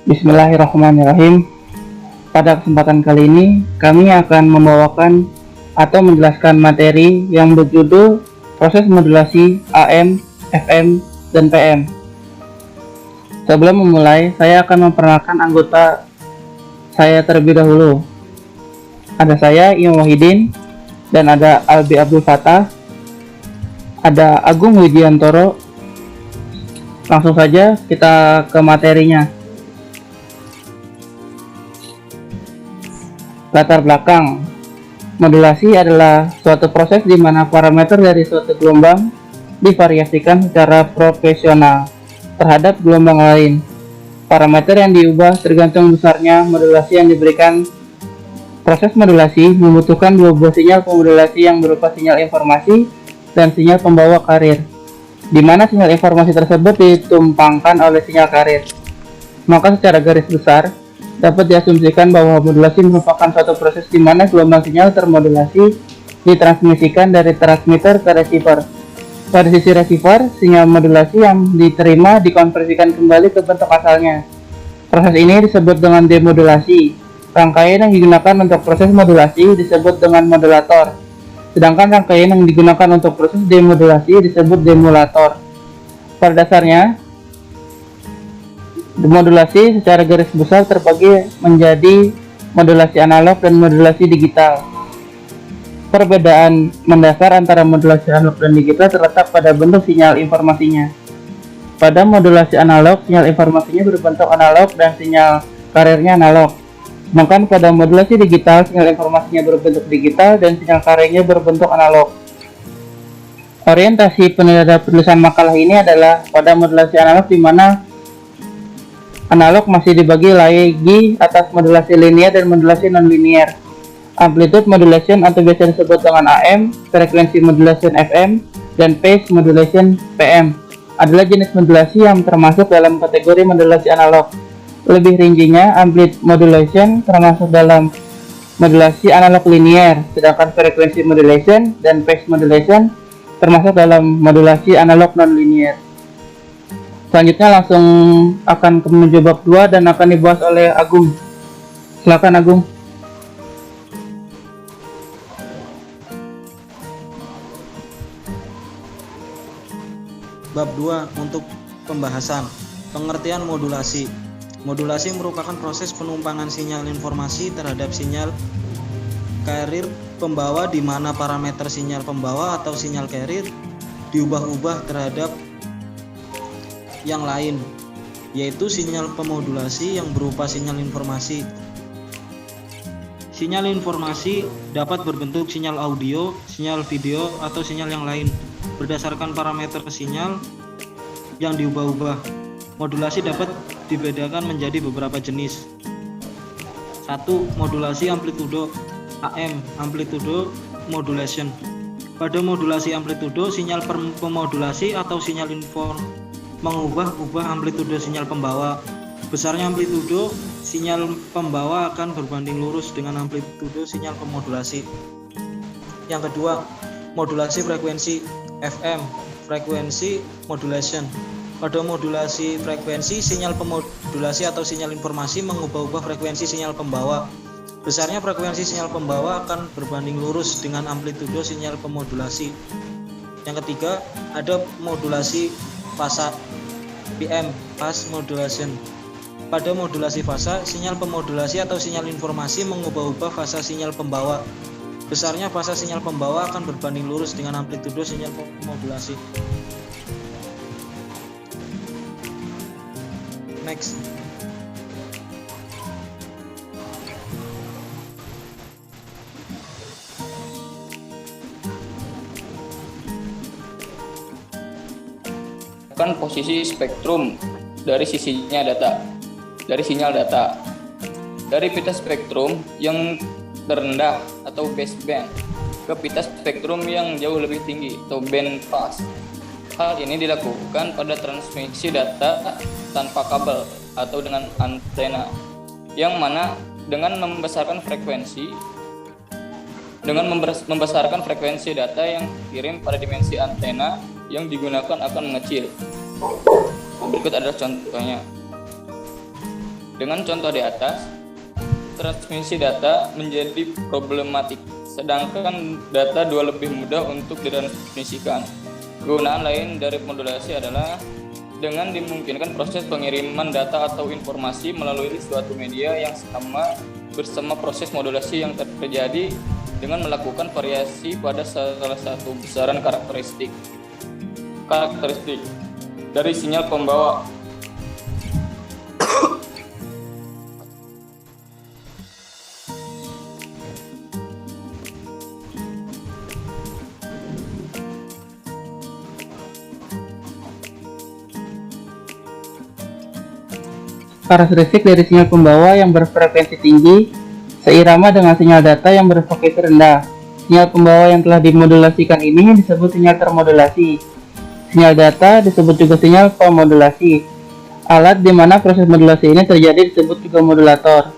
Bismillahirrahmanirrahim. Pada kesempatan kali ini, kami akan membawakan atau menjelaskan materi yang berjudul proses modulasi AM, FM, dan PM. Sebelum memulai, saya akan memperkenalkan anggota saya terlebih dahulu. Ada saya, Imam Wahidin, dan ada Albi Abdul Fattah, ada Agung Widiantoro. Langsung saja kita ke materinya. Latar belakang. Modulasi adalah suatu proses di mana parameter dari suatu gelombang divariasikan secara proporsional terhadap gelombang lain. Parameter yang diubah tergantung besarnya modulasi yang diberikan. Proses modulasi membutuhkan dua buah sinyal pemodulasi yang berupa sinyal informasi dan sinyal pembawa carrier, di mana sinyal informasi tersebut ditumpangkan oleh sinyal carrier. Maka secara garis besar, dapat diasumsikan bahwa modulasi merupakan suatu proses di mana gelombang sinyal termodulasi ditransmisikan dari transmitter ke receiver. Pada sisi receiver, sinyal modulasi yang diterima dikonversikan kembali ke bentuk asalnya. Proses ini disebut dengan demodulasi. Rangkaian yang digunakan untuk proses modulasi disebut dengan modulator, sedangkan rangkaian yang digunakan untuk proses demodulasi disebut demulator. Pada dasarnya, modulasi secara garis besar terbagi menjadi modulasi analog dan modulasi digital. Perbedaan mendasar antara modulasi analog dan digital terletak pada bentuk sinyal informasinya. Pada modulasi analog, sinyal informasinya berbentuk analog dan sinyal carriernya analog. Sedangkan pada modulasi digital, sinyal informasinya berbentuk digital dan sinyal carriernya berbentuk analog. Orientasi penulisan makalah ini adalah pada modulasi analog, di mana analog masih dibagi lagi atas modulasi linear dan modulasi non-linear. Amplitude modulation atau biasa disebut dengan AM, frekuensi modulation FM, dan phase modulation PM adalah jenis modulasi yang termasuk dalam kategori modulasi analog. Lebih rincinya, amplitude modulation termasuk dalam modulasi analog linear, sedangkan frekuensi modulation dan phase modulation termasuk dalam modulasi analog non-linear. Selanjutnya langsung akan menuju bab 2 dan akan dibahas oleh Agung. Silakan Agung. Bab 2 untuk pembahasan pengertian modulasi. Modulasi merupakan proses penumpangan sinyal informasi terhadap sinyal carrier pembawa, di mana parameter sinyal pembawa atau sinyal carrier diubah-ubah terhadap yang lain, yaitu sinyal pemodulasi yang berupa sinyal informasi. Sinyal informasi dapat berbentuk sinyal audio, sinyal video, atau sinyal yang lain berdasarkan parameter sinyal yang diubah-ubah. Modulasi dapat dibedakan menjadi beberapa jenis. 1. Modulasi amplitudo AM, amplitude modulation. Pada modulasi amplitudo, sinyal pemodulasi atau sinyal mengubah-ubah amplitudo sinyal pembawa. Besarnya amplitudo sinyal pembawa akan berbanding lurus dengan amplitudo sinyal pemodulasi. Yang kedua, modulasi frekuensi FM, frequency modulation. Pada modulasi frekuensi, sinyal pemodulasi atau sinyal informasi mengubah-ubah frekuensi sinyal pembawa. Besarnya frekuensi sinyal pembawa akan berbanding lurus dengan amplitudo sinyal pemodulasi. Yang ketiga, ada modulasi fasa PM, phase modulation. Pada modulasi fasa, sinyal pemodulasi atau sinyal informasi mengubah-ubah fasa sinyal pembawa. Besarnya fasa sinyal pembawa akan berbanding lurus dengan amplitudo sinyal pemodulasi. Next. Kan posisi spektrum dari sinyal data dari pita spektrum yang terendah atau baseband ke pita spektrum yang jauh lebih tinggi atau band pass. Hal ini dilakukan pada transmisi data tanpa kabel atau dengan antena, yang mana dengan membesarkan frekuensi data yang kirim pada dimensi antena yang digunakan akan mengecil. Berikut adalah contohnya. Dengan contoh di atas, transmisi data menjadi problematik, sedangkan data dua lebih mudah untuk ditransmisikan. Kegunaan lain dari modulasi adalah dengan dimungkinkan proses pengiriman data atau informasi melalui suatu media yang sama bersama proses modulasi yang terjadi dengan melakukan variasi pada salah satu besaran karakteristik dari sinyal pembawa. Karakteristik dari sinyal pembawa yang berfrekuensi tinggi seirama dengan sinyal data yang berfrekuensi rendah. Sinyal pembawa yang telah dimodulasikan ini disebut sinyal termodulasi. Sinyal data disebut juga sinyal pemodulasi. Alat di mana proses modulasi ini terjadi disebut juga modulator.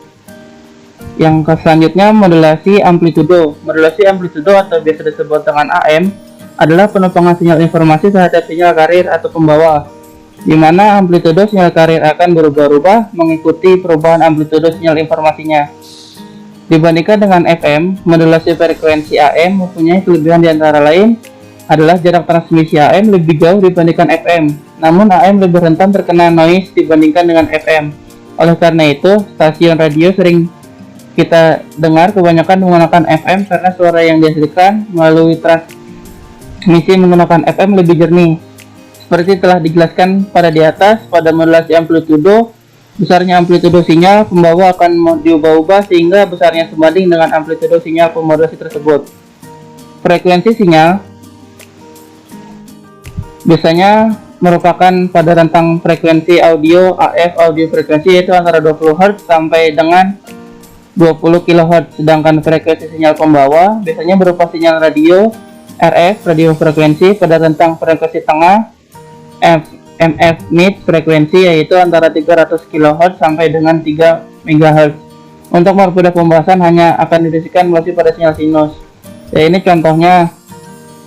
Yang selanjutnya modulasi amplitudo. Modulasi amplitudo atau biasa disebut dengan AM adalah penumpangan sinyal informasi terhadap sinyal karier atau pembawa, di mana amplitudo sinyal karier akan berubah-ubah mengikuti perubahan amplitudo sinyal informasinya. Dibandingkan dengan FM, modulasi frekuensi AM mempunyai kelebihan di antara lain adalah jarak transmisi AM lebih jauh dibandingkan FM, namun AM lebih rentan terkena noise dibandingkan dengan FM. Oleh karena itu, stasiun radio sering kita dengar kebanyakan menggunakan FM karena suara yang dihasilkan melalui transmisi menggunakan FM lebih jernih. Seperti telah dijelaskan pada di atas, pada modulasi amplitudo, besarnya amplitudo sinyal pembawa akan diubah-ubah sehingga besarnya sebanding dengan amplitudo sinyal pemodulasi tersebut. Frekuensi sinyal biasanya merupakan pada rentang frekuensi audio AF audio frekuensi yaitu antara 20 Hz sampai dengan 20 kHz, sedangkan frekuensi sinyal pembawa biasanya berupa sinyal radio RF radio frekuensi pada rentang frekuensi tengah MF mid frekuensi yaitu antara 300 kHz sampai dengan 3 MHz. Untuk mempermudah pembahasan hanya akan didiskusikan melalui pada sinyal sinus. Ya, ini contohnya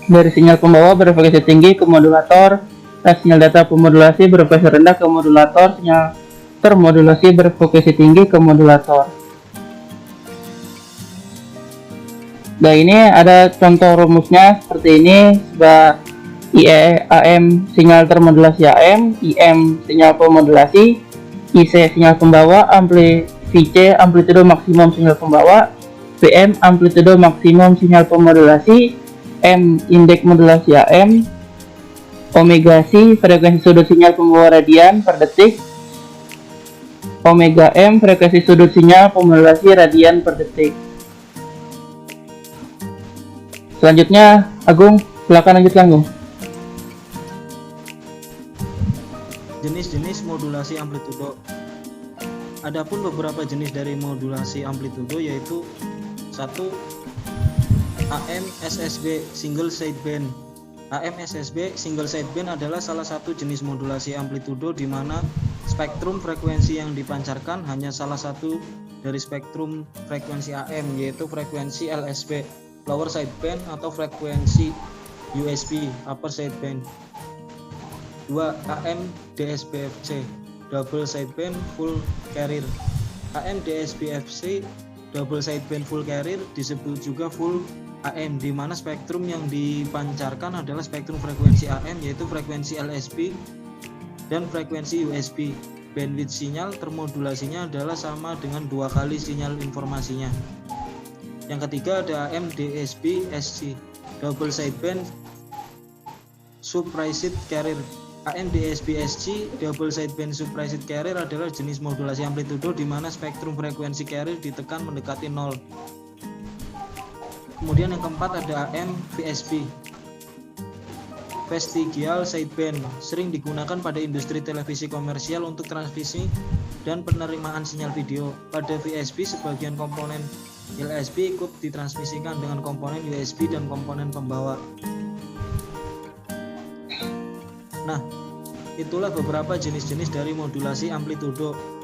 dari sinyal pembawa berfrekuensi tinggi ke modulator dan sinyal data pemodulasi berfrekuensi rendah ke modulator, sinyal termodulasi berfrekuensi tinggi ke modulator. Nah, ini ada contoh rumusnya seperti ini. IE AM sinyal termodulasi AM, IM sinyal pemodulasi, IC sinyal pembawa, VC amplitudo maksimum sinyal pembawa, PM amplitudo maksimum sinyal pemodulasi, M indeks modulasi AM, omega C frekuensi sudut sinyal pembawa radian per detik, omega M frekuensi sudut sinyal pemodulasi radian per detik. Selanjutnya, Agung, silakan lanjutkan, Agung. Jenis-jenis modulasi amplitudo. Adapun beberapa jenis dari modulasi amplitudo yaitu 1. AM SSB single sideband. AM SSB single sideband adalah salah satu jenis modulasi amplitudo di mana spektrum frekuensi yang dipancarkan hanya salah satu dari spektrum frekuensi AM yaitu frekuensi LSB lower sideband atau frekuensi USB upper sideband. 2. AM DSBFC double sideband full carrier. AM DSBFC double sideband full carrier disebut juga full AM di mana spektrum yang dipancarkan adalah spektrum frekuensi AM yaitu frekuensi LSB dan frekuensi USB. Bandwidth sinyal termodulasinya adalah sama dengan 2 kali sinyal informasinya. Yang ketiga ada AM DSB-SC double sideband suppressed carrier. AM DSB-SC double sideband suppressed carrier adalah jenis modulasi amplitudo di mana spektrum frekuensi carrier ditekan mendekati 0. Kemudian yang keempat ada AM VSB vestigial sideband, sering digunakan pada industri televisi komersial untuk transmisi dan penerimaan sinyal video. Pada VSB sebagian komponen LSB ikut ditransmisikan dengan komponen USB dan komponen pembawa. Nah, itulah beberapa jenis-jenis dari modulasi amplitudo.